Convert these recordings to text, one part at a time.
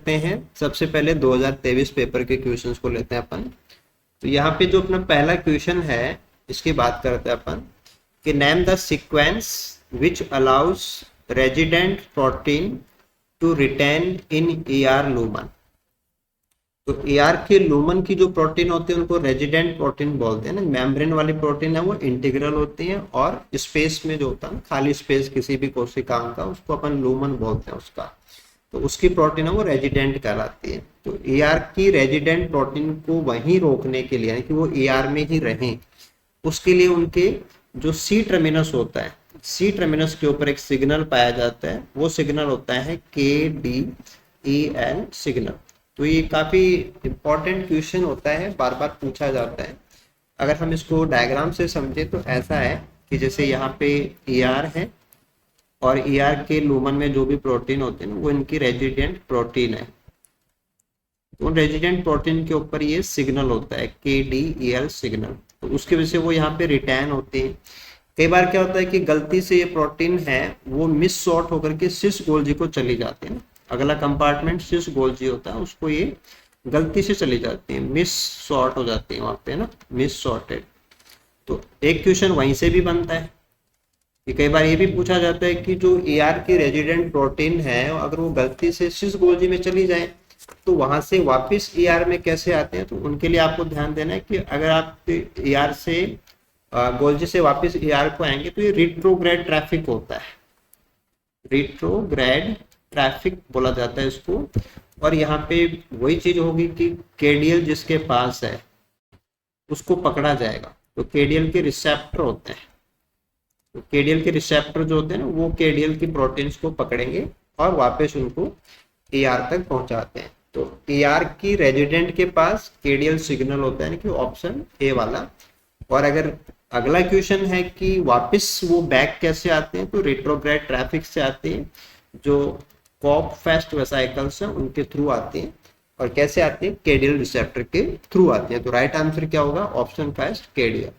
करते हैं। सबसे पहले 2023 पेपर के क्वेश्चंस को लेते हैं अपन। तो यहाँ पे जो अपना पहला क्वेश्चन है इसकी बात करते हैं अपन कि name the sequence which allows resident protein to retain in ER lumen. तो ER के लूमन की जो प्रोटीन होते हैं उनको रेजिडेंट प्रोटीन बोलते हैं ना। मेम्ब्रेन वाली प्रोटीन है वो इंटीग्रल होती है, और स्पेस में जो होता है खाली स्पेस किसी भी कोशिकांग का उसको अपन लूमन बोलते हैं उसका। तो उसकी प्रोटीन है वो रेजिडेंट कहलाती है। तो ER की रेजिडेंट प्रोटीन को वहीं रोकने के लिए, यानी कि वो ER में ही रहें, उसके लिए उनके जो C टर्मिनस होता है, C टर्मिनस के ऊपर एक सिग्नल पाया जाता है, वो सिग्नल होता है KDEL सिग्नल। तो ये काफी इंपॉर्टेंट क्वेश्चन होता है, बार बार पूछा जाता है। अगर हम इसको डायग्राम से समझे तो ऐसा है कि जैसे यहाँ पे ER है और ER के लूमन में जो भी प्रोटीन होते हैं वो इनकी रेजिडेंट प्रोटीन है। तो रेजिडेंट प्रोटीन के ऊपर ये सिग्नल होता है KDEL सिग्नल, तो उसकी वजह से वो यहाँ पे रिटेन होते हैं। कई बार क्या होता है कि गलती से ये प्रोटीन है वो मिस सॉर्ट होकर के सिस गोल्जी को चली जाती है। अगला कंपार्टमेंट सिस गोल्जी होता है, उसको ये गलती से चली जाती है, मिस सॉर्ट हो जाती है वहां पे ना, मिस सॉर्टेड। तो एक क्वेश्चन वहीं से भी बनता है कि कई बार ये भी पूछा जाता है कि जो ER की रेजिडेंट प्रोटीन है अगर वो गलती से सिस गोल्जी में चली जाए तो वहां से वापस ER में कैसे आते हैं। तो उनके लिए आपको ध्यान देना है कि अगर आप ER से गोल्जी से वापस ER को आएंगे तो ये रिट्रोग्रेड ट्रैफिक होता है, रिट्रोग्रेड ट्रैफिक बोला जाता है इसको। और यहाँ पे वही चीज होगी कि KDL जिसके पास है उसको पकड़ा जाएगा। तो KDL के रिसेप्टर होते हैं, तो KDL के रिसेप्टर जो होते हैं ना वो KDL की प्रोटीन्स को पकड़ेंगे और वापस उनको ER तक पहुंचाते हैं। तो ER की रेजिडेंट के पास KDL सिग्नल होता है कि ऑप्शन ए वाला। और अगर अगला क्वेश्चन है कि वापस वो बैक कैसे आते हैं, तो रेट्रोग्रेड ट्रैफिक से आते हैं, जो कॉप फेस्ट वेसाइकल्स हैं उनके थ्रू आते हैं। और कैसे आते हैं, KDL रिसेप्टर के थ्रू आते हैं। तो राइट आंसर क्या होगा, option first KDL।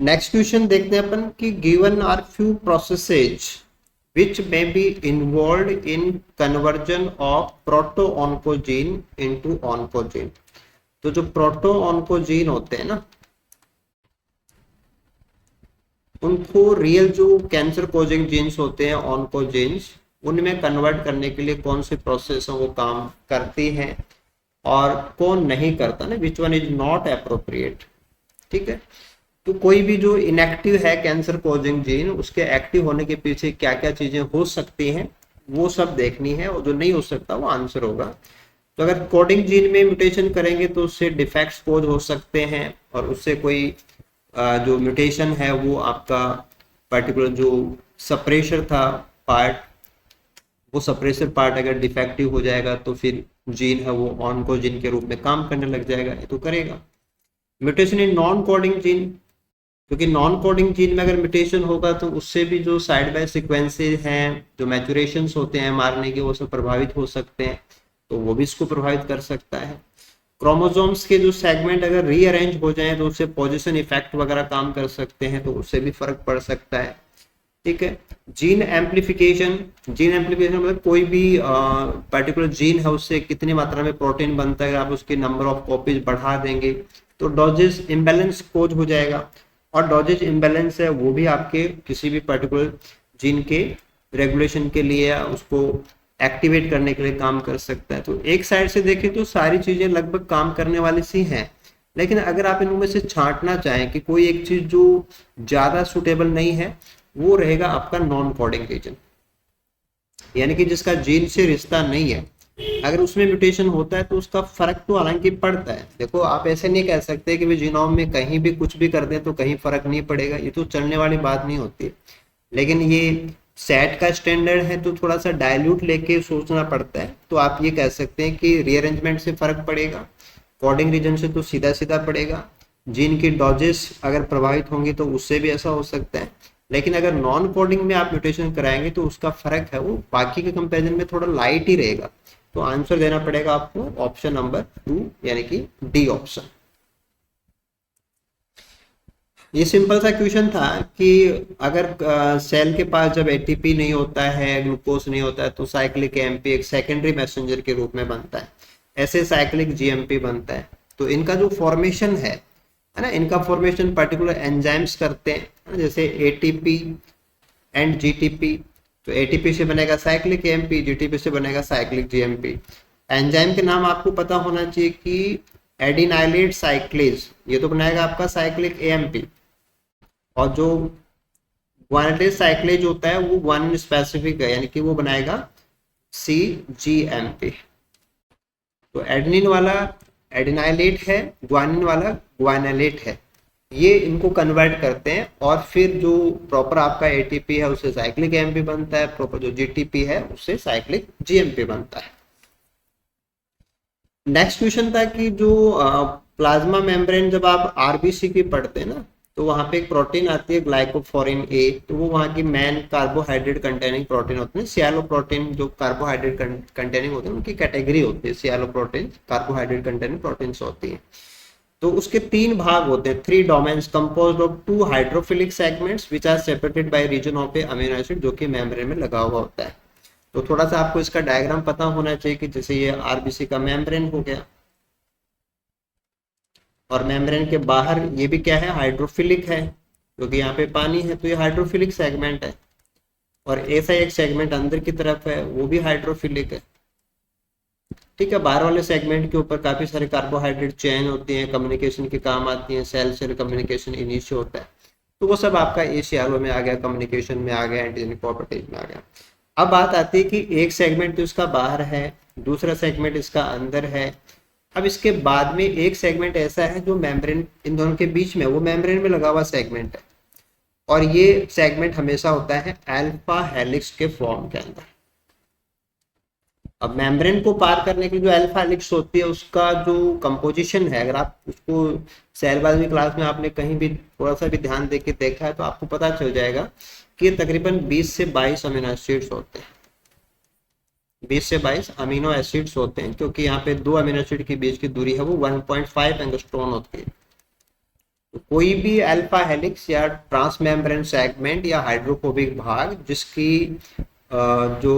Next question देखते हैं अपन कि given are few processes which may be involved in conversion of proto-oncogene into oncogene। तो जो प्रोटो-ऑन्कोजीन होते हैं ना उनको रियल जो कैंसर कोजिंग जीन्स होते हैं ऑन्कोजीन्स, उनमें कन्वर्ट करने के लिए कौन से प्रोसेस वो काम करती हैं और कौन नहीं करता ना, which one is not appropriate. ठीक है, तो कोई भी जो इनएक्टिव है कैंसर कोजिंग जीन, उसके एक्टिव होने के पीछे क्या क्या चीजें हो सकती हैं वो सब देखनी है, और जो नहीं हो सकता वो आंसर होगा। तो अगर कोडिंग जीन में म्यूटेशन करेंगे तो उससे डिफेक्ट्स कोज हो सकते हैं, और उससे कोई जो म्यूटेशन है वो आपका पर्टिकुलर जो सप्रेशर था पार्ट, वो सप्रेसर पार्ट अगर डिफेक्टिव हो जाएगा तो फिर जीन है वो ऑन्कोजीन के रूप में काम करने लग जाएगा, ये तो करेगा। Mutation in non coding gene, क्योंकि नॉन कोडिंग जीन में अगर म्यूटेशन होगा तो उससे भी जो साइड बाय सीक्वेंसेज हैं, जो मैचुरेशंस होते हैं मारने के, वो सब प्रभावित हो सकते हैं, तो वो भी इसको प्रभावित कर सकता है। क्रोमोसोम्स के जो सेगमेंट अगर रीअरेंज हो जाएं तो उससे पोजीशन इफेक्ट वगैरह काम कर सकते हैं, तो उससे भी फर्क पड़ सकता है। ठीक है, जीन एम्प्लीफिकेशन, जीन एम्प्लीफिकेशन मतलब कोई भी पर्टिकुलर जीन है उससे कितनी मात्रा में प्रोटीन बनता है, आप उसकी नंबर ऑफ कॉपीज बढ़ा देंगे तो डोजेज इम्बैलेंस कोज हो जाएगा। और डोजेज इम्बैलेंस है वो भी आपके किसी भी पर्टिकुलर जीन के रेगुलेशन के लिए या उसको एक्टिवेट करने के लिए काम कर सकता है। तो एक साइड से देखें तो सारी चीजें लगभग काम करने वाली सी हैं, लेकिन अगर आप इनमें से छांटना चाहें कि कोई एक चीज जो ज्यादा सुटेबल नहीं है, वो रहेगा आपका नॉन कोडिंग रीजन, यानी कि जिसका जीन से रिश्ता नहीं है। अगर उसमें म्यूटेशन होता है तो उसका फर्क तो हालांकि पड़ता है। देखो आप ऐसे नहीं कह सकते कि जीनोम में कहीं भी कुछ भी कर दें तो कहीं फर्क नहीं पड़ेगा, ये तो चलने वाली बात नहीं होती। लेकिन ये सेट का स्टैंडर्ड है तो थोड़ा सा डायल्यूट लेके सोचना पड़ता है। तो आप ये कह सकते हैं कि रीअरेंजमेंट से फर्क पड़ेगा, कोडिंग रीजन से तो सीधा सीधा पड़ेगा, जीन की डोजेस अगर प्रभावित होंगी तो उससे भी ऐसा हो सकता है। लेकिन अगर नॉन कोडिंग में आप म्यूटेशन कराएंगे तो उसका फर्क है वो बाकी के कंपेरिजन में थोड़ा लाइट ही रहेगा। तो आंसर देना पड़ेगा आपको ऑप्शन नंबर 2 यानी कि डी ऑप्शन। ये सिंपल सा क्वेश्चन था कि अगर सेल के पास जब एटीपी नहीं होता है, ग्लूकोज नहीं होता है, तो साइक्लिक एएमपी एक सेकेंडरी मैसेंजर के रूप में बनता है, ऐसे साइक्लिक जीएमपी बनता है। तो इनका जो फॉर्मेशन है ना, इनका फॉर्मेशन पर्टिकुलर एंजाइम्स करते हैं, जैसे एटीपी एंड जीटीपी। तो एटीपी से बनेगा साइक्लिक एएमपी, जीटीपी से बनेगा साइक्लिक जीएमपी। एंजाइम के नाम आपको पता होना चाहिए कि एडिनाइलेट साइक्लेज, ये तो बनाएगा आपका साइक्लिक एएमपी, और जो ग्वानिलेट साइक्लेज होता है वो वन स्पेसिफिक है, यानी कि वो बनाएगा CGMP। तो एडेनिन वाला एडिनाइलेट है, ग्वानिन वाला ग्वानिलेट है, ये इनको कन्वर्ट करते हैं, और फिर जो प्रॉपर आपका एटीपी है उससे साइक्लिक एएमपी बनता है, प्रॉपर जो जीटीपी है उससे साइक्लिक जीएमपी बनता है। नेक्स्ट क्वेश्चन था कि जो प्लाज्मा मेम्ब्रेन जब आप आरबीसी की पढ़ते हैं ना, तो वहां पे एक प्रोटीन आती है ग्लाइकोफोरिन ए, तो वो वहां की मेन कार्बोहाइड्रेट कंटेनिंग प्रोटीन होते हैं। सियालो प्रोटीन जो कार्बोहाइड्रेट कंटेनिंग होते हैं उनकी कैटेगरी होती है, sialo protein carbohydrate containing proteins होती है। तो उसके 3 भाग होते हैं, 3 domains composed of 2 hydrophilic segments which are separated by region of a amino acid, जो कि मेम्ब्रेन में लगा हुआ होता है। तो थोड़ा सा आपको इसका डायग्राम पता होना चाहिए कि जैसे ये आरबीसी का मेम्ब्रेन हो गया, और मेम्ब्रेन के बाहर ये भी क्या है, हाइड्रोफिलिक है, क्योंकि यहाँ पे पानी है तो ये हाइड्रोफिलिक सेगमेंट है। और ऐसा एक सेगमेंट अंदर की तरफ है, वो भी हाइड्रोफिलिक है। ठीक है, बाहर वाले सेगमेंट के ऊपर काफी सारे कार्बोहाइड्रेट चेन होती हैं, कम्युनिकेशन के काम आती हैं, सेल सेल कम्युनिकेशन इनिशिएट होता है, तो वो सब आपका एशियालो में आ गया, कम्युनिकेशन में आ गया, एंटीजेनिक प्रॉपर्टीज में आ गया। अब बात आती है कि एक सेगमेंट तो इसका बाहर है, दूसरा सेगमेंट इसका अंदर है। अब इसके बाद में एक सेगमेंट ऐसा है जो मेम्ब्रेन इन दोनों के बीच में, वो मेम्ब्रेन में लगा हुआ सेगमेंट है, और ये सेगमेंट हमेशा होता है अल्फा हेलिक्स के फॉर्म के अंदर। अब मेम्ब्रेन को पार करने के लिए जो अल्फा हेलिक्स होती है उसका जो कंपोजिशन है, अगर आप उसको सेल बायोलॉजी क्लास में आपने कहीं भी थोड़ा सा भी ध्यान दे के देखा है तो आपको पता चल जाएगा कि ये तकरीबन 20 से 22 अमीनो एसिड्स होते हैं। 20 से 22 अमीनो एसिड्स होते हैं, क्योंकि यहाँ पे 2 अमीनो एसिड के बीच की दूरी है वो 1.5 एंगस्ट्रॉन होती है। तो कोई भी अल्फा हेलिक्स या ट्रांसमेम्ब्रेन सेगमेंट या हाइड्रोफोबिक भाग जिसकी जो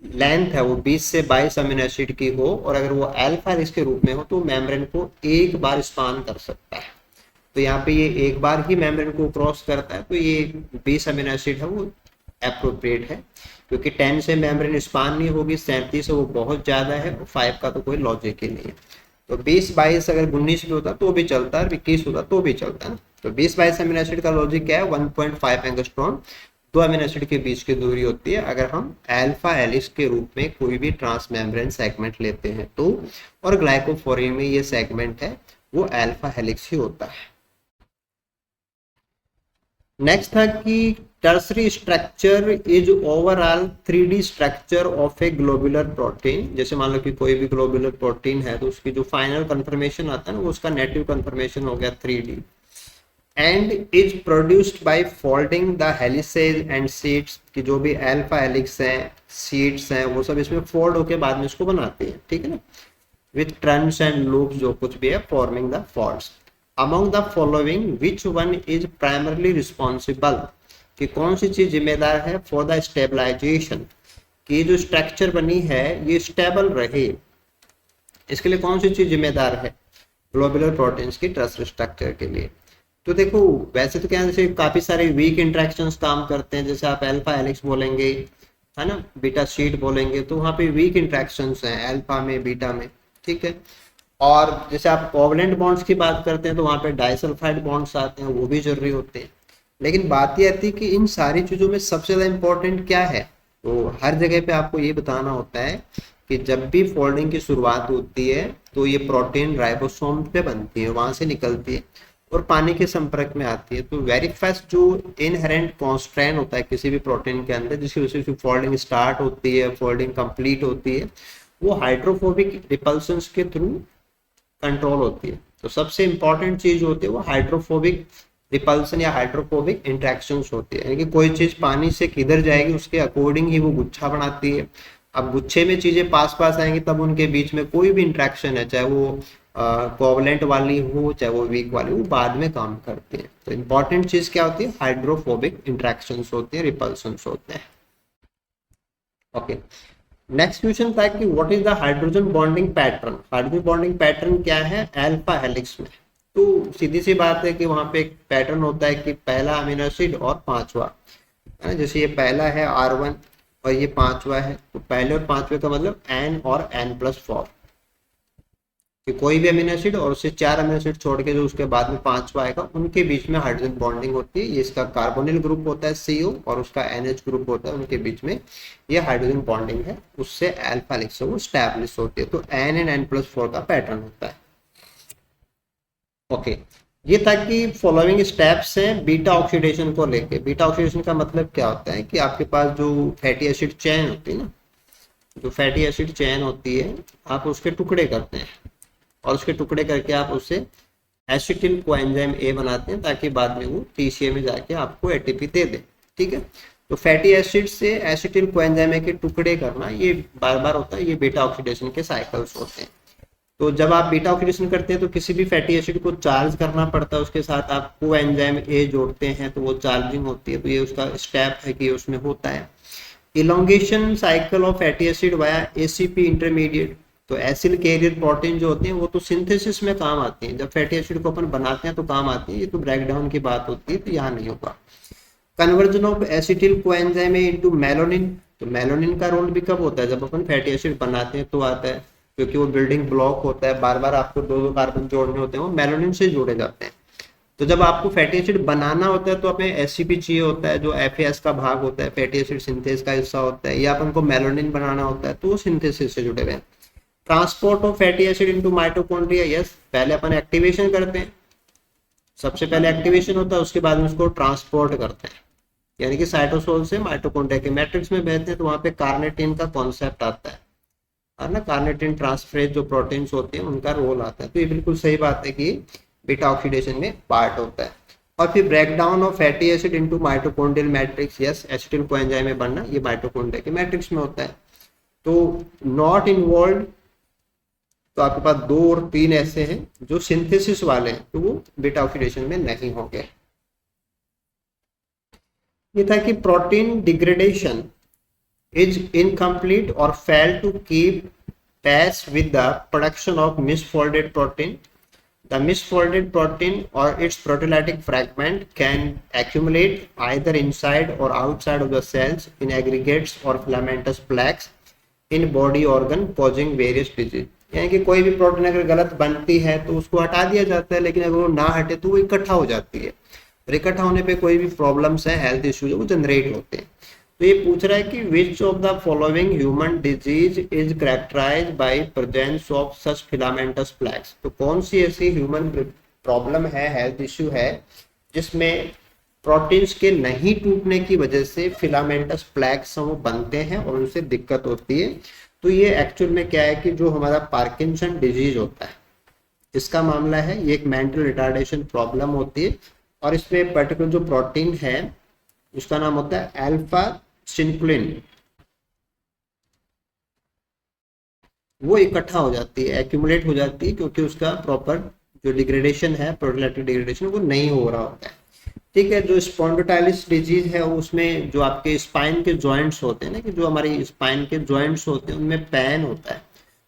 लेंथ है वो 20 से 22 अमीनो एसिड की हो, और अगर वो अल्फा हेलिक्स के रूप में हो, तो मेम्ब्रेन को एक बार स्पान कर सकता है। तो यहाँ पे ये एक बार ही मेम्ब्रेन को क्रॉस करता है, तो ये 20 अमीनो एसिड है वो एप्रोप्रिएट है, क्योंकि 10 से मेम्ब्रेन स्पान नहीं होगी, 37 से वो बहुत ज्यादा है, और 5 का तो कोई लॉजिक ही नहीं है। तो 20-22 अगर 19 भी होता तो भी चलता है, 21 होता तो भी चलता है। तो 20-22 अमीनो एसिड का लॉजिक क्या है, 1.5 एंगस्ट्रॉन, 2 अमीनो एसिड के बीच की दूरी होती है अगर हम अल्फा हेलिक्स के रूप में कोई भी ट्रांसमेम्ब्रेन सेगमेंट लेते हैं तो। और ग्लाइकोफोरिन में ये सेगमेंट है वो अल्फा हेलिक्स ही होता है। नेक्स्ट था कि tertiary structure is overall 3D structure of A globular protein. जैसे मान लो कि कोई भी ग्लोबुलर प्रोटीन है तो उसकी जो फाइनल कन्फर्मेशन आता है ना, वो उसका नेटिव कन्फर्मेशन हो गया 3D, and is produced by folding the helices and sheets, कि जो भी अल्फा हेलिक्स हैं, सीड्स हैं, वो सब इसमें फोल्ड होके बाद में इसको बनाते हैं, ठीक है ना, विथ ट्रंक्स एंड लूप्स, जो कुछ भी है, forming the folds. Among the following which one is primarily responsible, कि कौन सी चीज जिम्मेदार है फॉर द स्टेबलाइजेशन, कि जो स्ट्रक्चर बनी है ये स्टेबल रहे, इसके लिए कौन सी चीज जिम्मेदार है ग्लोबुलर प्रोटीन्स की टर्सरी स्ट्रक्चर के लिए। तो देखो वैसे तो क्या है, जैसे काफी सारे वीक इंट्रैक्शंस काम करते हैं, जैसे आप अल्फा हेलिक्स बोलेंगे, है ना, बीटा शीट बोलेंगे, तो वहाँ पे वीक इंट्रैक्शंस हैं अल्फा में, बीटा में, ठीक है। और जैसे आप कोवलेंट बॉन्ड्स की बात करते हैं तो वहाँ पे डाइसल्फाइड बॉन्ड्स आते हैं, वो भी जरूरी होते हैं। लेकिन बात ये आती है कि इन सारी चीजों में सबसे ज्यादा इंपॉर्टेंट क्या है, तो हर जगह पे आपको ये बताना होता है कि जब भी फोल्डिंग की शुरुआत होती है तो ये प्रोटीन राइबोसोम पे बनती है, वहां से निकलती है और पानी के संपर्क में आती है। तो वेरी फास्ट जो इनहेरेंट कॉन्स्ट्रेंट होता है किसी भी प्रोटीन के अंदर, जिसकी वजह से फोल्डिंग स्टार्ट होती है, फोल्डिंग कंप्लीट होती है, वो हाइड्रोफोबिक रिपल्शन के थ्रू कंट्रोल होती है। तो सबसे इंपॉर्टेंट चीज होती है वो हाइड्रोफोबिक रिपल्सन या हाइड्रोफोबिक इंट्रैक्शंस होती है, यानी कि कोई चीज पानी से किधर जाएगी उसके अकॉर्डिंग ही वो गुच्छा बनाती है। अब गुच्छे में चीजें पास पास आएंगी तब उनके बीच में कोई भी इंट्रैक्शन है, चाहे वो कोवलेंट वाली हो चाहे वो वीक वाली हो, बाद में काम करती है। तो इंपॉर्टेंट चीज क्या होती है, हाइड्रोफोबिक इंट्रैक्शंस होती है, रिपल्शंस होते हैं। ओके, नेक्स्ट क्वेश्चन था कि what is the hydrogen bonding pattern. Hydrogen bonding pattern क्या है अल्फा हेलिक्स में। तो सीधी सी बात है कि वहां पे एक पैटर्न होता है कि पहला अमीनो एसिड और पांचवा, है ना। जैसे ये पहला है R1 और ये पांचवा है, तो पहले और पांचवे का मतलब N और N+4, कि कोई भी अमीनो एसिड और उससे 4 अमीनो एसिड छोड़ के जो उसके बाद में पांचवा आएगा उनके बीच में हाइड्रोजन बॉन्डिंग होती है। ये इसका कार्बोनिल ग्रुप होता है CO और उसका NH ग्रुप होता है, उनके बीच में ये हाइड्रोजन बॉन्डिंग है, उससे अल्फा हेलिक्स वो स्टैब्लिश होती है। तो N and N+4 का पैटर्न होता है। ओके, ये था कि फॉलोइंग स्टेप्स हैं बीटा ऑक्सीडेशन को लेके। बीटा ऑक्सीडेशन का मतलब क्या होता है कि आपके पास जो फैटी एसिड चेन होती है ना, जो फैटी एसिड चेन होती है, आप उसके टुकड़े करते हैं और उसके टुकड़े करके आप उससे एसिटिल कोएंजाइम A बनाते हैं, ताकि बाद में वो TCA में जाके आपको ATP दे दे। ठीक है, तो फैटी एसिड से एसिटिल कोएंजाइम A के टुकड़े करना ये बार बार होता है, ये बीटा ऑक्सीडेशन के साइकिल्स होते हैं। तो जब आप बीटा ऑक्सीडेशन करते हैं तो किसी भी फैटी एसिड को चार्ज करना पड़ता है, उसके साथ आप कोएंजाइम A जोड़ते हैं तो वो चार्जिंग होती है। तो ये उसका स्टेप है कि उसमें होता है elongation cycle of fatty acid via ACP intermediate. तो एसिल कैरियर प्रोटीन जो होते हैं वो तो सिंथेसिस में काम आती हैं, जब फैटी एसिड को अपन बनाते हैं तो काम आती है, ये तो ब्रेकडाउन की बात होती है, तो यहाँ नहीं होगा। Conversion of acetyl coenzyme into melanin. तो मेलानिन का रोल भी कब होता है, जब अपन फैटी एसिड बनाते हैं तो आता है, क्योंकि वो बिल्डिंग ब्लॉक होता है, बार बार आपको दो कार्बन जोड़ने होते हैं, वो मेलानिन से जोड़े जाते हैं। तो जब आपको फैटी एसिड बनाना होता है तो हमें एससीपी चाहिए होता है, जो FAS का भाग होता है, फैटी एसिड सिंथेस का हिस्सा होता है, या अपन को मेलानिन बनाना होता है तो वो सिंथेसिस से जुड़े हुए हैं। Transport of fatty acid into mitochondria, yes, पहले अपन एक्टिवेशन करते हैं, सबसे पहले एक्टिवेशन होता है, उसके बाद में उसको ट्रांसपोर्ट करते हैं, यानी कि साइटोसोल से माइटोकॉन्ड्रिया के मैट्रिक्स में भेजते हैं। तो वहां पे कार्निटिन का कॉन्सेप्ट आता है और ना कार्निटिन ट्रांसफरेज जो प्रोटीन्स होते हैं उनका रोल आता है। तो ये बिल्कुल सही बात है कि बीटा ऑक्सीडेशन में पार्ट होता है। और फिर breakdown of fatty acid into mitochondrial matrix, yes, acetyl coenzyme में बनना ये माइटोकॉन्ड्रिया के मैट्रिक्स में होता है। तो नॉट इन्वॉल्व, तो आपके पास 2 और 3 ऐसे हैं जो सिंथेसिस वाले हैं, तो वो बीटा ऑक्सीडेशन में नहीं होंगे। ये था कि protein degradation is incomplete or fail to keep pace with the production of misfolded protein. The misfolded protein or its proteolytic fragment can accumulate either inside or outside of the cells in aggregates or filamentous plaques in body organ causing various disease. यानी कि कोई भी protein अगर गलत बनती है तो उसको हटा दिया जाता है, लेकिन अगर वो ना हटे तो वो इकट्ठा हो जाती है, और इकट्ठा होने पे कोई भी प्रॉब्लम्स है, हेल्थ इश्यूज वो जनरेट होते हैं। तो ये पूछ रहा है कि which of the following human disease is characterized by presence of such filamentous plaques. तो कौन सी ऐसी ह्यूमन प्रॉब्लम है, हेल्थ इश्यू है, जिसमें प्रोटीन्स के नहीं टूटने की वजह से फिलामेंटस प्लैक्स वो बनते हैं और उनसे दिक्कत होती है। तो ये एक्चुअल में क्या है कि जो हमारा पार्किंसन डिजीज होता है इसका मामला है, ये एक मेंटल रिटार्डेशन प्रॉब्लम होती है, और इसमें पर्टिकुलर जो प्रोटीन है उसका नाम होता है अल्फा सिंक्लिन, वो इकट्ठा हो जाती है, एक्यूमुलेट हो जाती है, क्योंकि उसका प्रॉपर जो डिग्रेडेशन है, प्रोटीनलाइटिक डिग्रेडेशन, वो नहीं हो रहा होता है। ठीक है, जो स्पॉन्डिलोलिटिस डिजीज है उसमें जो आपके स्पाइन के जॉइंट्स होते हैं ना, कि जो हमारी स्पाइन के जॉइंट्स होते हैं उनमें पेन होता है,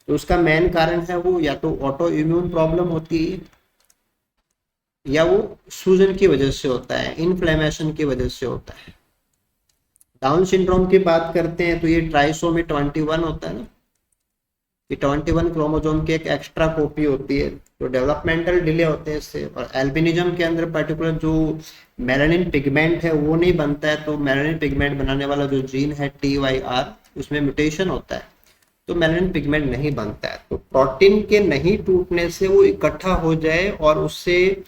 तो उसका मेन कारण है वो या तो ऑटो इम्यून प्रॉब्लम होती है, या वो सूजन की वजह से होता है, इन्फ्लेमेशन की वजह से होता है। डाउन सिंड्रोम की बात करते हैं तो ये ट्राइसोमी 21 होता है ना, ये 21 क्रोमोसोम की एक एक्स्ट्रा कॉपी होती है, तो डेवलपमेंटल डिले होते हैं इससे। और एल्बिनिज्म के अंदर पर्टिकुलर जो मेलानिन पिगमेंट है वो नहीं बनता है, तो मेलानिन पिगमेंट बनाने वाला जो जीन है TYR उसमें म्यूटेशन होता है, तो मेलानिन पिगमेंट नहीं बनता है। तो प्रोटीन के नहीं टूटने से वो इकट्ठा हो जाए और उससे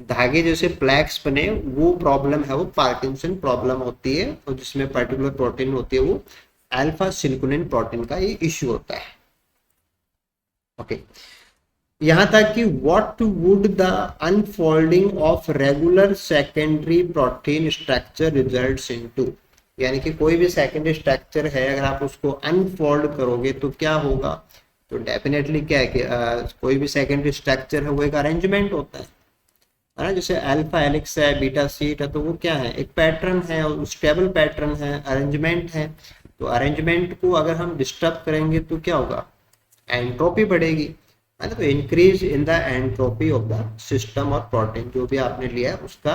धागे जैसे प्लैक्स बने, वो प्रॉब्लम है, वो पार्किंसन प्रॉब्लम होती है, और जिसमें पर्टिकुलर प्रोटीन होती है वो अल्फा सिलिकोनिन प्रोटीन का ये इश्यू होता है। ओके, यहां तक कि what would the unfolding of regular secondary protein structure results into, यानी कि कोई भी सेकेंडरी स्ट्रक्चर है अगर आप उसको अनफोल्ड करोगे तो क्या होगा, तो डेफिनेटली क्या है कि कोई भी सेकेंडरी स्ट्रक्चर है वो एक अरेंजमेंट होता है ना। जैसे अल्फा हेलिक्स है, बीटा शीट है, तो वो क्या है, एक पैटर्न है, और स्टेबल पैटर्न है, अरेंजमेंट है। तो अरेंजमेंट को अगर हम डिस्टर्ब करेंगे तो क्या होगा, एंट्रोपी बढ़ेगी, है ना। तो increase in the entropy of the system और प्रोटीन, जो भी आपने लिया है उसका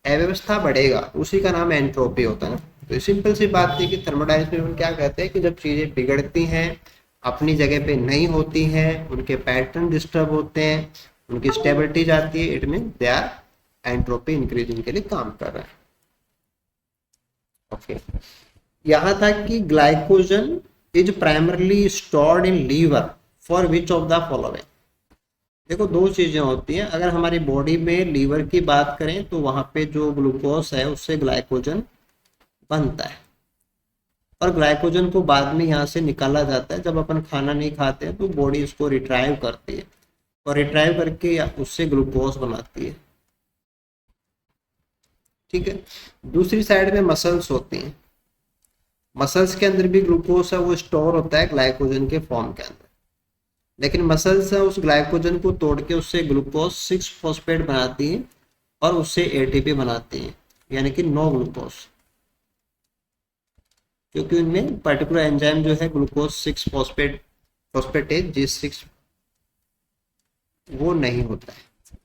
अव्यवस्था बढ़ेगा, उसी का नाम एंट्रोपी होता है ना। तो सिंपल सी बात है कि थर्मोडायनेमिक्स में क्या कहते हैं कि जब चीजें बिगड़ती हैं, अपनी जगह पे नहीं होती हैं, उनके पैटर्न डिस्टर्ब होते हैं, उनकी स्टेबिलिटी जाती है, it mean they are entropy increasing के लिए काम कर रहे हैं। ओके, यहाँ तक कि glycogen is primarily stored in liver for which of the following. देखो दो चीजें होती हैं, अगर हमारी बॉडी में लीवर की बात करें तो वहां पे जो ग्लूकोज है उससे ग्लाइकोजन बनता है, और ग्लाइकोजन को बाद में यहाँ से निकाला जाता है। जब अपन खाना नहीं खाते हैं तो बॉडी उसको रिट्राइव करती है, और रिट्राइव करके उससे ग्लूकोज बनाती है, ठीक है। दूसरी साइड में मसल्स होती हैं, मसल्स के अंदर भी ग्लूकोज है वो स्टोर होता है ग्लाइकोजन के फॉर्म के अंदर, लेकिन मसल्स है उस ग्लाइकोजन को तोड़ के उससे ग्लूकोज 6 फॉस्फेट बनाती हैं और उससे एटीपी बनाती हैं, यानी कि नो ग्लूकोज, क्योंकि उनमें पर्टिकुलर एंजाइम जो है ग्लूकोज 6 फॉस्फेटेज G6 वो नहीं होता है।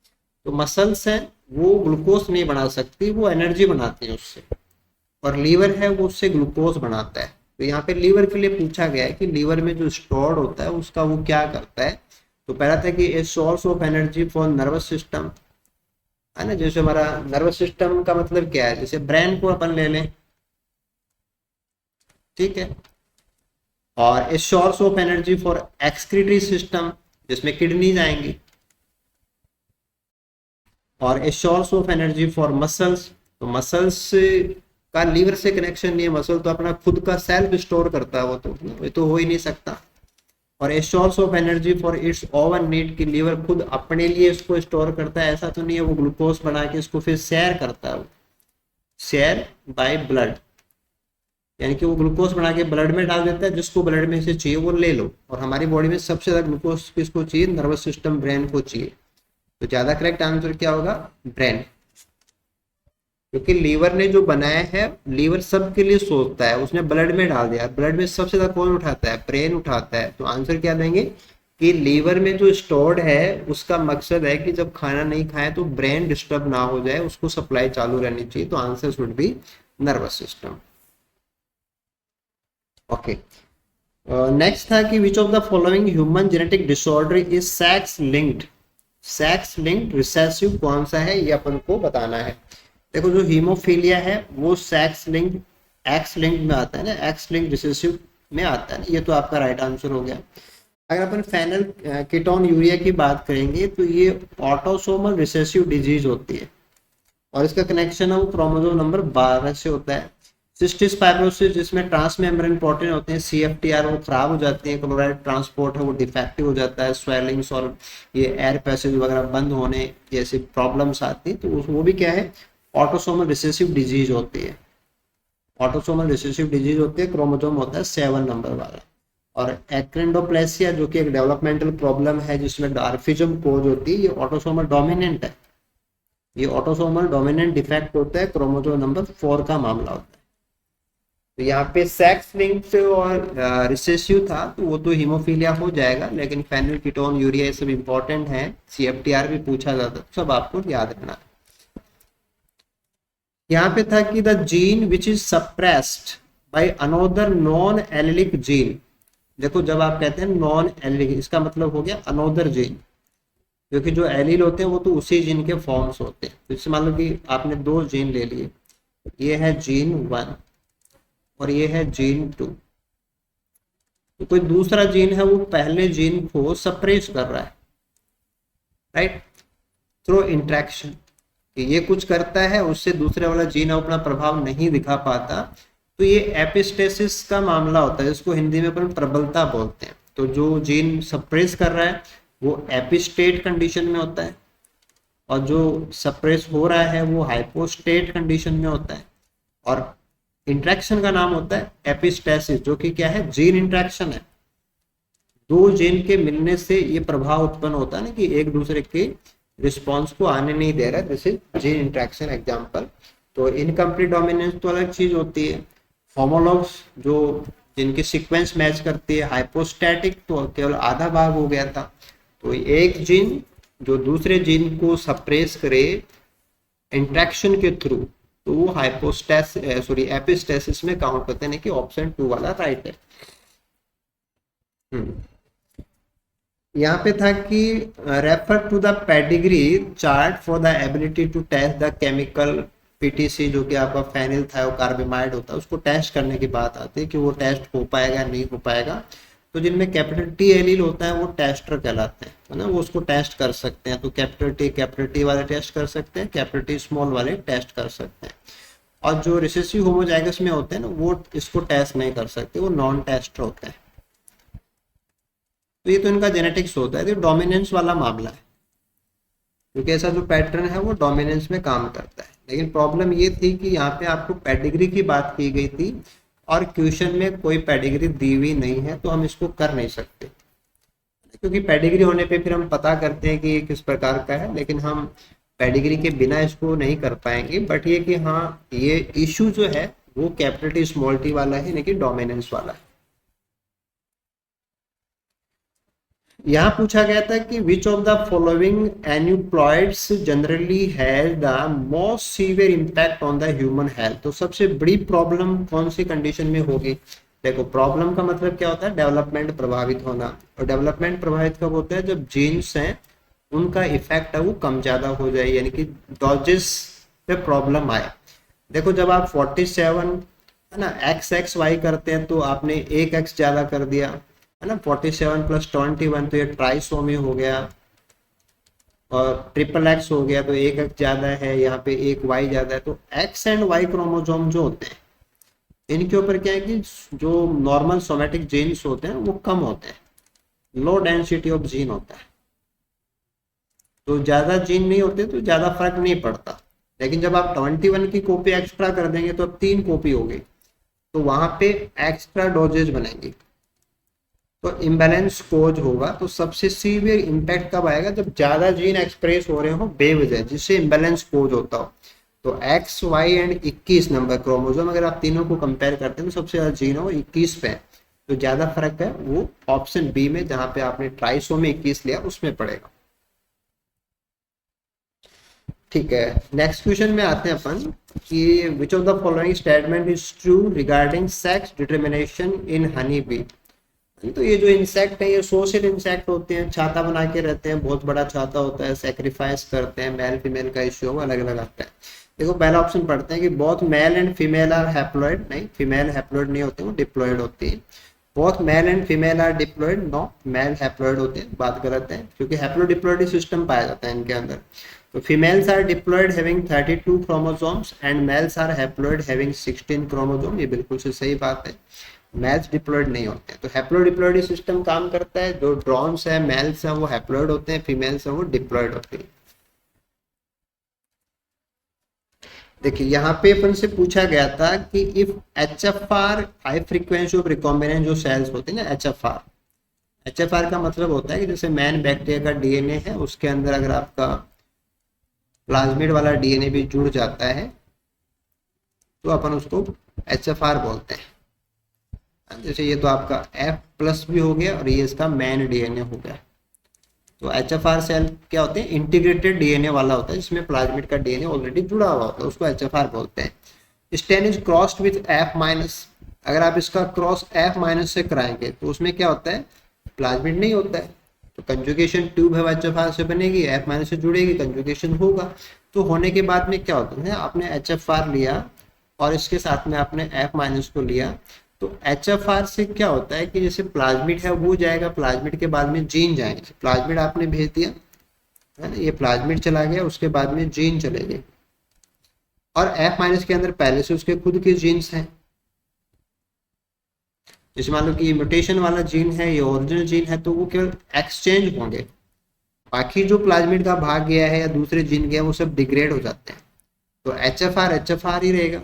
तो मसल्स है वो ग्लूकोज नहीं बना सकती, वो एनर्जी बनाती है उससे, और लीवर है वो उससे ग्लूकोज बनाता है। तो यहाँ पे लीवर के लिए पूछा गया है कि लीवर में जो स्टोर्ड होता है उसका वो क्या करता है। तो पहला था कि a source of energy for nervous system, है ना। जैसे हमारा नर्वस सिस्टम का मतलब क्या है, जैसे ब्रेन को अपन ले लें, ठीक है, और a source of energy for excretory system जिसमें किडनीज आएंगी, और a source of energy for muscles. तो मसल्स का लीवर से कनेक्शन नहीं है, मसल तो अपना खुद का सेल्फ स्टोर करता है, वो तो हो ही नहीं सकता। और a source of energy for its oven need, कि लीवर खुद अपने लिए इसको स्टोर करता है, ऐसा तो नहीं है, वो ग्लूकोज बना के इसको फिर शेयर करता है, शेयर बाय ब्लड, यानी कि वो ग्लूकोज बना के ब्लड में डाल देता है, जिसको ब्लड में से चाहिए वो ले लो। और हमारी बॉडी में सबसे ज्यादा ग्लूकोज किसको चाहिए, नर्वस सिस्टम, ब्रेन को चाहिए। तो ज्यादा करेक्ट आंसर क्या होगा, ब्रेन, क्योंकि लीवर ने जो बनाया है, लीवर सबके लिए सोचता है, उसने ब्लड में डाल दिया, ब्लड में सबसे ज्यादा कौन उठाता है, ब्रेन उठाता है। तो आंसर क्या देंगे कि लीवर में जो स्टोर्ड है उसका मकसद है कि जब खाना नहीं खाए तो ब्रेन डिस्टर्ब ना हो जाए, उसको सप्लाई चालू रहनी चाहिए। तो answer should be nervous system. Okay, next था कि which of the following human genetic disorder is sex linked, sex linked recessive कौन सा है, ये अपन को बताना है। देखो जो हीमोफीलिया है वो सेक्स लिंक्ड, एक्स लिंक्ड में आता है ना, एक्स लिंक्ड रिसेसिव में आता है ना, ये तो आपका राइट आंसर हो गया। अगर अपन फेनल कीटोन यूरिया की बात करेंगे तो ये ऑटोसोमल रिसेसिव डिजीज होती है, और इसका कनेक्शन है वो क्रोमोसोम नंबर 12 से होता है। सिस्टिस फाइब्रोसिस जिसमें ट्रांसमेम्ब्रेन प्रोटीन होते हैं CFTR वो खराब हो जाती है, क्लोराइड ट्रांसपोर्ट है वो डिफेक्टिव हो जाता है, स्वेलिंग्स और ये एयर पैसेज वगैरह बंद होने जैसी प्रॉब्लम्स आती है, तो वो भी क्या है, ऑटोसोमल रिसेसिव डिजीज होती है। ऑटोसोमल रिसेसिव डिजीज होती है, क्रोमोसोम होता है 7 नंबर वाला। और एक्रेंडोप्लेसिया जो कि एक डेवलपमेंटल प्रॉब्लम है जिसमें डार्फिज्म कोज होती है, ये ऑटोसोमल डोमिनेंट है, ये ऑटोसोमल डोमिनेंट डिफेक्ट होता है, क्रोमोसोम नंबर 4 का मामला होता है। तो यहाँ पे सेक्स लिंक्ड और रिसेसिव था तो वो तो हीमोफीलिया हो जाएगा, लेकिन फेनिल कीटोन यूरिया ये सब इंपॉर्टेंट है, CFTR भी पूछा जाता है, सब आपको याद रखना है। यहाँ पे था कि the gene which is suppressed bye another non allylic gene. देखो जब आप कहते हैं नॉन एलिलिक, इसका मतलब हो गया अनोदर जीन, क्योंकि जो एलिल होते हैं वो तो उसी जीन के फॉर्म्स होते हैं। तो इससे मान लो कि आपने 2 जीन ले लिए, ये है जीन 1 और ये है जीन 2, तो कोई दूसरा जीन है वो पहले जीन को सप्रेस कर रहा है, राइट, थ्रू इंट्रैक्शन। ये कुछ करता है, उससे दूसरे वाला जीन अपना प्रभाव नहीं दिखा पाता, तो ये एपिस्टेसिस का मामला होता है, इसको हिंदी में अपन प्रबलता बोलते हैं। तो जो जीन सप्रेस कर रहा है वो एपिस्टेट कंडीशन में होता है, और जो सप्रेस हो रहा है वो हाइपोस्टेट कंडीशन में होता है। और इंट्रैक्शन का नाम होता है एपिस्टेसिस, जो कि क्या है, जीन इंट्रैक्शन है। दो जीन के मिलने से ये प्रभाव उत्पन्न होता है ना कि एक दूसरे के रिस्पॉन्स को आने नहीं दे रहा, जैसे जीन इंट्रैक्शन एग्जाम्पल। तो इनकम्प्लीट डोमिनेंस तो अलग चीज होती है। होमोलॉग्स जो जिनकी सीक्वेंस मैच करती है। हाइपोस्टैटिक तो केवल आधा भाग हो गया था। तो एक जीन जो दूसरे जीन को सप्रेस करे इंट्रैक्शन के थ्रू, तो वो एपिस्टेसिस में काउंट करते हैं कि ऑप्शन 2 वाला राइट है। यहाँ पे था कि refer to the pedigree chart for the ability to test the chemical PTC, जो कि आपका फेनिल थायोकार्बेमाइड होता है, उसको टेस्ट करने की बात आती है कि वो टेस्ट हो पाएगा नहीं हो पाएगा। तो जिनमें कैपिटल टी एलील होता है वो टेस्टर कहलाते हैं, है ना, वो उसको टेस्ट कर सकते हैं। तो कैपिटल टी वाले टेस्ट कर सकते हैं, कैपिटल टी स्मॉल वाले टेस्ट कर सकते हैं। और जो रिसेसिव होमोजाइगस में होते हैं ना, वो इसको टेस्ट नहीं कर सकते, वो नॉन टेस्टर होते हैं। तो ये तो इनका जेनेटिक्स होता है। तो डोमिनेंस वाला मामला है, क्योंकि ऐसा जो पैटर्न है वो डोमिनेंस में काम करता है। लेकिन प्रॉब्लम ये थी कि यहाँ पे आपको पेडिग्री की बात की गई थी और क्वेश्चन में कोई पेडिग्री दी हुई नहीं है, तो हम इसको कर नहीं सकते, क्योंकि पेडिग्री होने पे फिर हम पता करते हैं कि ये किस प्रकार का है, लेकिन हम पेडिग्री के बिना इसको नहीं कर पाएंगे। बट ये कि हाँ, ये इशू जो है वो कैपिटल टी स्मॉल टी वाला है, लेकिन डोमिनेंस वाला है। यहाँ पूछा गया था कि which of the following aneuploids generally has the most severe impact on the human health. तो सबसे बड़ी प्रॉब्लम कौन सी कंडीशन में होगी? देखो, प्रॉब्लम का मतलब क्या होता है? डेवलपमेंट प्रभावित होना। और डेवलपमेंट प्रभावित कब होता है? जब जीन्स हैं उनका इफेक्ट है वो कम ज्यादा हो जाए, यानी कि डोजेस पे प्रॉब्लम आए। देखो, जब आप 47 है ना XXY करते हैं तो आपने एक x ज्यादा कर दिया, है ना। 47 + 21 तो ये ट्राइसोमी हो गया, और ट्रिपल एक्स हो गया, तो एक x ज्यादा है, यहाँ पे एक y ज्यादा है। तो x एंड y क्रोमोसोम जो होते हैं, इनके ऊपर क्या है कि जो नॉर्मल सोमेटिक जीन्स होते हैं वो कम होते हैं, लो डेंसिटी ऑफ जीन होता है। तो ज्यादा जीन नहीं होते तो ज्यादा फर्क नहीं पड़ता। लेकिन जब आप 21 की कॉपी एक्स्ट्रा कर देंगे तो अब 3 कॉपी हो गई, तो वहां पे एक्स्ट्रा डोजेज बनेंगी, तो इम्बैलेंस कोज होगा। तो सबसे सीवियर इम्पैक्ट कब आएगा? जब ज्यादा जीन एक्सप्रेस हो रहे हो बेवजह, जिससे इम्बैलेंस कोज होता हो। तो X Y and 21 number chromosome, अगर आप तीनों को कंपेयर करते हैं तो सबसे ज्यादा जीन हो 21 पे, तो ज्यादा फर्क है वो ऑप्शन बी में, जहां पे आपने ट्राइसोमी 21 लिया उसमें पड़ेगा। ठीक है, नेक्स्ट क्वेश्चन में आते हैं अपन कि which of the following statement is true regarding sex determination in honey bee. तो ये जो इंसेक्ट है ये सोशल इंसेक्ट होते हैं, छाता बना के रहते हैं, बहुत बड़ा छाता होता है, सेक्रीफाइस करते हैं, मेल फीमेल का इश्यू अलग अलग आता है। देखो, पहला ऑप्शन पढ़ते हैं कि both male and female are haploid. नहीं, फीमेल हैप्लॉइड नहीं होते, वो डिप्लॉइड होती है। Both male and female are diploid. No, male haploid होते हैं, बात गलत है, क्योंकि हैप्लोडिप्लॉइड सिस्टम पाया जाता है इनके अंदर। तो females are diploid having 32 chromosomes and males are haploid having 16 chromosome. ये बिल्कुल से सही बात है, मेल्स डिप्लॉइड नहीं होते हैं। तो हैप्लोडिप्लॉइड सिस्टम काम करता है, जो ड्रोन्स है मेल्स हैं वो हैप्लॉइड होते हैं, फीमेल्स हैं वो डिप्लॉइड होती है। देखिए, यहाँ पे अपन से पूछा गया था कि if HFR high frequency of recombinant जो सेल्स होते हैं ना, HFR का मतलब होता है कि जैसे मैन बैक्टीरिया का डीएनए है, उसके अंदर अगर आपका प्लाज्मिड वाला डीएनए भी जुड़ जाता है तो अपन उसको HFR बोलते हैं। जैसे ये तो आपका F+ भी हो गया और ये इसका मैन डीएनए हो गया। तो HFR सेल क्या होते हैं? इंटीग्रेटेड डीएनए वाला होता है, जिसमें प्लाज्मिड का डीएनए ऑलरेडी जुड़ा हुआ होता है, उसको HFR बोलते हैं। Stain is crossed with F-। अगर आप इसका क्रॉस F- से कराएंगे तो उसमें क्या होता है? प्लाज्मिड नहीं होता है, तो कंजुगेशन ट्यूब है HFR से बनेगी, F- से जुड़ेगी, कंजुगेशन होगा। तो होने के बाद में क्या होता है? आपने HFR लिया और इसके साथ में आपने F- को लिया, तो HFR से क्या होता है कि जैसे प्लाज्मिड है वो जाएगा, प्लाज्मिड के बाद में जीन जाएंगे। प्लाज्मिड आपने भेज दिया है ना, ये प्लाज्मिड चला गया, उसके बाद में जीन चले गए, और F- के अंदर पहले से उसके खुद के जीन्स हैं। जैसे मान लो कि ये म्यूटेशन वाला जीन है, ये ओरिजिनल जीन है, तो वो केवल एक्सचेंज होंगे, बाकी जो प्लाज्मिड का भाग गया है या दूसरे जीन गया वो सब डिग्रेड हो जाते हैं। तो HFR ही रहेगा,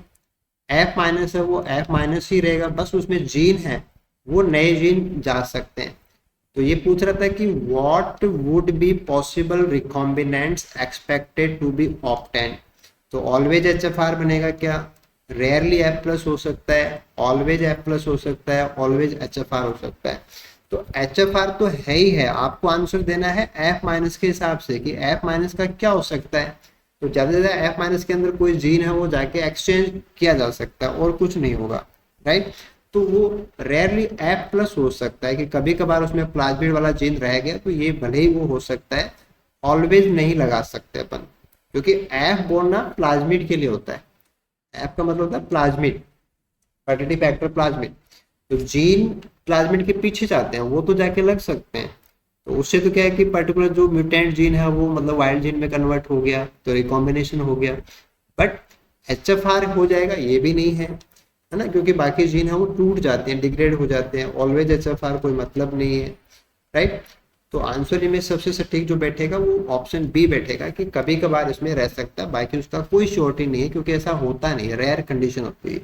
F- है वो F- ही रहेगा, बस उसमें जीन है वो नए जीन जा सकते हैं। तो ये पूछ रहा था कि what would be possible recombinants expected to be obtain. तो ऑलवेज HFR बनेगा क्या, रेयरली F प्लस हो सकता है, ऑलवेज F प्लस हो सकता है, ऑलवेज HFR हो सकता है। तो HFR तो है ही है, आपको आंसर देना है F माइनस के हिसाब से कि F माइनस का क्या हो सकता है। तो ज़्यादा से ज़्यादा F माइनस के अंदर कोई जीन है वो जाके एक्सचेंज किया जा सकता है और कुछ नहीं होगा, राइट। तो वो रेयरली F प्लस हो सकता है कि कभी कभार उसमें प्लाज्मिड वाला जीन रह गया, तो ये भले ही वो हो सकता है, ऑलवेज नहीं लगा सकते अपन, क्योंकि F बोलना प्लाज्मिड के लिए होता है। F का मतलब होता है प्लाज्मिड, फर्टिलिटी फैक्टर प्लाज्मिड। तो जीन प्लाज्मिड के पीछे जाते हैं, वो तो जाके लग सकते हैं। तो उससे तो क्या है कि पर्टिकुलर जो म्यूटेंट जीन है वो मतलब वाइल्ड जीन में कन्वर्ट हो गया, तो रिकॉम्बिनेशन हो गया। बट HFR हो जाएगा ये भी नहीं है ना, क्योंकि बाकी जीन है वो टूट जाते हैं, डिग्रेड हो जाते हैं। ऑलवेज HFR कोई मतलब नहीं है, राइट। तो आंसर में सबसे सटीक जो बैठेगा वो ऑप्शन बी बैठेगा कि कभी कभार इसमें रह सकता है, बाकी उसका कोई श्योरिटी नहीं है, क्योंकि ऐसा होता नहीं है, रेयर कंडीशन होती है।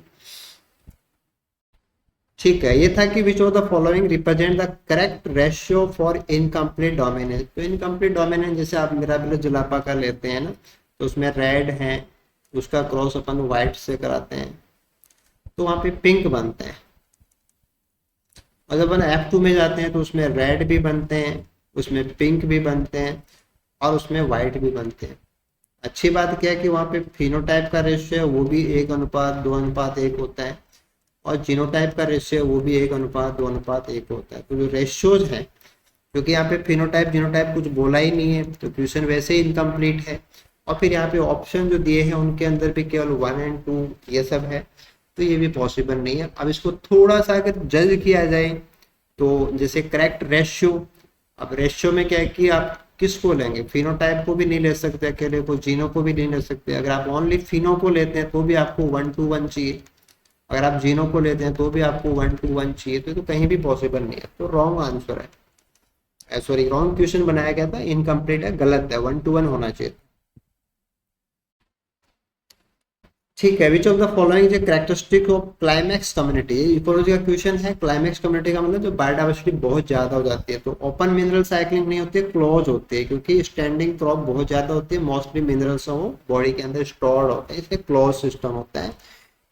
ठीक है, ये था कि which of the following represent the correct ratio for incomplete dominance. तो इनकम्प्लीट डोमिनेंस जैसे आप मिराबिलस जुलापा का लेते हैं ना, तो उसमें रेड है, उसका क्रॉस अपन व्हाइट से कराते हैं तो वहां पे पिंक बनते हैं। और जब अपन F2 में जाते हैं तो उसमें रेड भी बनते हैं, उसमें पिंक भी बनते हैं और उसमें व्हाइट भी बनते हैं। अच्छी बात क्या है कि वहाँ पे फिनोटाइप का रेशियो है वो भी 1:2:1 होता है, और जीनोटाइप का रेशियो वो भी 1:2:1 होता है। तो जो रेशियोज है, क्योंकि यहाँ पे फिनोटाइप जीनोटाइप कुछ बोला ही नहीं है तो क्वेश्चन वैसे ही इनकम्प्लीट है। और फिर यहाँ पे ऑप्शन जो दिए हैं उनके अंदर भी केवल 1 और 2 ये सब है, तो ये भी पॉसिबल नहीं है। अब इसको थोड़ा सा अगर जज किया जाए तो जैसे करेक्ट रेशियो, अब रेशियो में क्या है कि आप किसको लेंगे, फिनोटाइप को भी नहीं ले सकते अकेले को, जीनो को भी नहीं ले सकते। अगर आप ओनली फिनो को लेते हैं तो भी आपको 1:1 चाहिए, अगर आप जीनो को लेते हैं तो भी आपको 1:1 चाहिए, तो कहीं भी पॉसिबल नहीं है। तो रॉन्ग आंसर है, सॉरी रॉन्ग क्वेश्चन बनाया गया था, इनकम्प्लीट है, गलत है, 1:1 होना चाहिए। ठीक है, विच of the following is characteristic of climax community. Ecology का क्वेश्चन है। क्लाइमैक्स कम्युनिटी का मतलब जो बायोडाइवर्सिटी बहुत ज्यादा हो जाती है। तो ओपन मिनरल साइक्लिंग नहीं होती है, क्लोज होती है, क्योंकि स्टैंडिंग क्रॉप बहुत ज्यादा होती है, मोस्टली मिनरल्स वो बॉडी के अंदर स्टोर्ड होते हैं, इसलिए क्लोज सिस्टम होता है।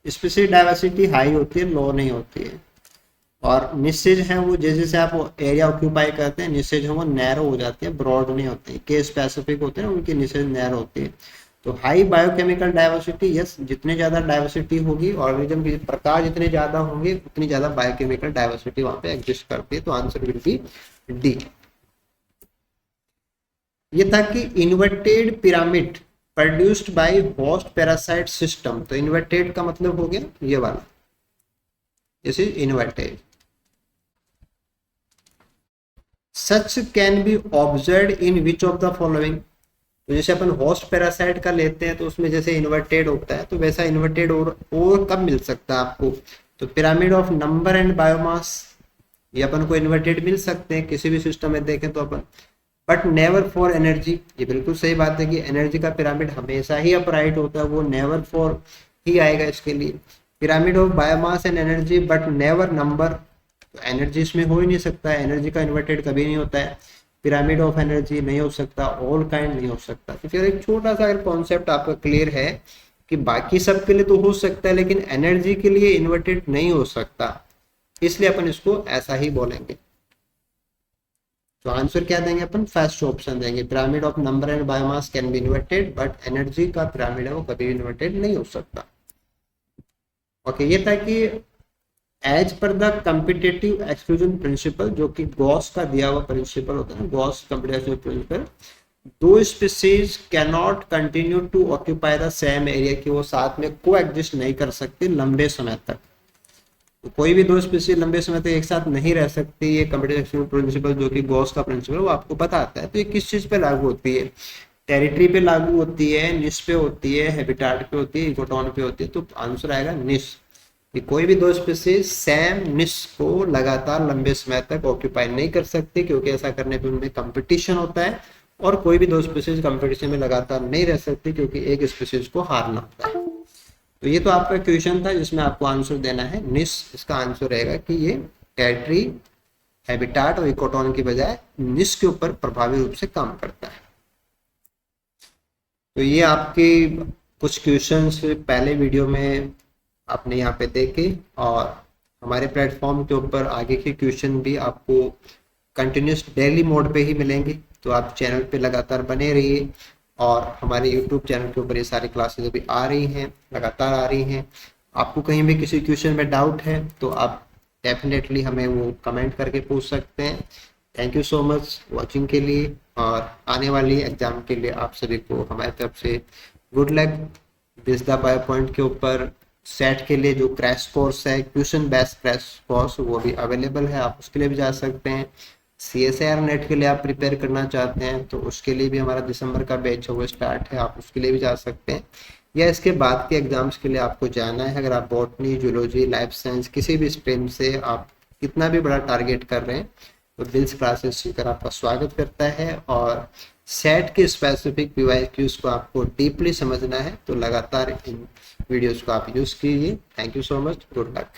स्पेसिफिक डाइवर्सिटी हाई होती है, लो नहीं होती है। और निशेज है वो जैसे जैसे आप एरिया ऑक्यूपाई करते हैं, निशेज है वो नैरो हो जाती है, ब्रॉड नहीं होती है। के स्पेसिफिक होते हैं उनकी निशेज नैरो होती है। तो हाई बायोकेमिकल डाइवर्सिटी, यस, जितने ज्यादा डाइवर्सिटी होगी ऑर्गेनिज्म के प्रकार जितने ज्यादा होंगे उतनी ज्यादा बायोकेमिकल डाइवर्सिटी वहां पे एग्जिस्ट करती है। तो आंसर विल बी डी। ये था कि inverted pyramid produced by host parasite system. तो इन्वर्टेड का मतलब हो गया ये वाला, this is inverted. Such can be observe in which of the following. तो जैसे अपन होस्ट पैरासाइट का लेते हैं तो उसमें जैसे इन्वर्टेड होता है, तो वैसा इन्वर्टेड और कब मिल सकता है आपको, तो pyramid of number and biomass, ये अपन को इन्वर्टेड मिल सकते हैं किसी भी सिस्टम में देखें तो अपन। बट नेवर फॉर एनर्जी, ये बिल्कुल सही बात है कि एनर्जी का पिरामिड हमेशा ही अपराइट होता है, वो नेवर फॉर ही आएगा इसके लिए। Pyramid of biomass and energy but never number, तो एनर्जी इसमें हो ही नहीं सकता है, एनर्जी का इन्वर्टेड कभी नहीं होता है। पिरामिड ऑफ एनर्जी नहीं हो सकता, ऑल काइंड नहीं हो सकता। तो फिर एक छोटा सा अगर कॉन्सेप्ट आपका क्लियर है कि बाकी सब के लिए तो हो सकता है लेकिन एनर्जी के लिए इन्वर्टेड नहीं हो सकता, इसलिए अपन इसको ऐसा ही बोलेंगे। तो आंसर क्या देंगे अपन, फर्स्ट ऑप्शन देंगे, pyramid of number and biomass can be inverted but energy का पिरामिड है वो कभी भी इन्वर्टेड नहीं हो सकता। ओके, ये था कि as per the competitive exclusion principle, जो कि गॉस का दिया हुआ प्रिंसिपल होता है, गॉस कम्पिटेटिव प्रिंसिपल, दो species can not continue to occupy the same area, कि वो साथ में को एग्जिस्ट नहीं कर सकती लंबे समय तक। तो कोई भी दो स्पीसीज लंबे समय तक एक साथ नहीं रह सकती, ये कम्पिटेटिव प्रिंसिपल जो कि गॉस का प्रिंसिपल वो आपको बताता है। तो ये किस चीज पे लागू होती है, टेरिटरी पे लागू होती है, निश पे होती है, हैबिटाट पे होती है, इकोटोन पे होती है। तो आंसर आएगा निश, कि कोई भी दो स्पीसीज सेम निश को लगातार लंबे समय तक ऑक्यूपाई नहीं कर सकती, क्योंकि ऐसा करने पे उनमें कंपटीशन होता है, और कोई भी दो स्पीसीज कंपटीशन में लगातार नहीं रह सकती क्योंकि एक स्पीसीज को हारना होता है। तो ये तो आपका क्वेश्चन था जिसमें आपको आंसर देना है निश। इसका आंसर रहेगा कि ये टेरिटरी हैबिटाट और इकोटोन की बजाय निश के ऊपर प्रभावी रूप से काम करता है। तो ये आपके कुछ क्वेश्चंस पहले वीडियो में आपने यहाँ पे देखे, और हमारे प्लेटफॉर्म के ऊपर आगे के क्वेश्चन भी आपको कंटिन्यूस डेली मोड पे ही मिलेंगे। तो आप चैनल पे लगातार बने रहिए, और हमारे यूट्यूब चैनल के ऊपर ये सारी क्लासेस अभी आ रही हैं, लगातार आ रही हैं। आपको कहीं भी किसी क्वेश्चन में डाउट है तो आप डेफिनेटली हमें वो कमेंट करके पूछ सकते हैं। Thank you so much watching के लिए, और आने वाली एग्जाम के लिए आप सभी को हमारी तरफ से गुड लक। बिजदा बायो पॉइंट के ऊपर सेट के लिए जो क्रैश कोर्स है, क्वेश्चन बेस्ड क्रैश कोर्स, वो भी अवेलेबल है, आप उसके लिए भी जा सकते हैं। CSIR नेट के लिए आप प्रिपेयर करना चाहते हैं तो उसके लिए भी हमारा दिसंबर का बैच है वो स्टार्ट है, आप उसके लिए भी जा सकते हैं। या इसके बाद के एग्जाम्स के लिए आपको जाना है, अगर आप बॉटनी, जूलॉजी, लाइफ साइंस किसी भी स्ट्रीम से आप कितना भी बड़ा टारगेट कर रहे हैं तो बिल्स क्लासेस सीकर आपका स्वागत करता है। और सेट के स्पेसिफिक PYQs को आपको डीपली समझना है तो लगातार इन वीडियोस को आप यूज़ कीजिए। Thank you so much, good luck.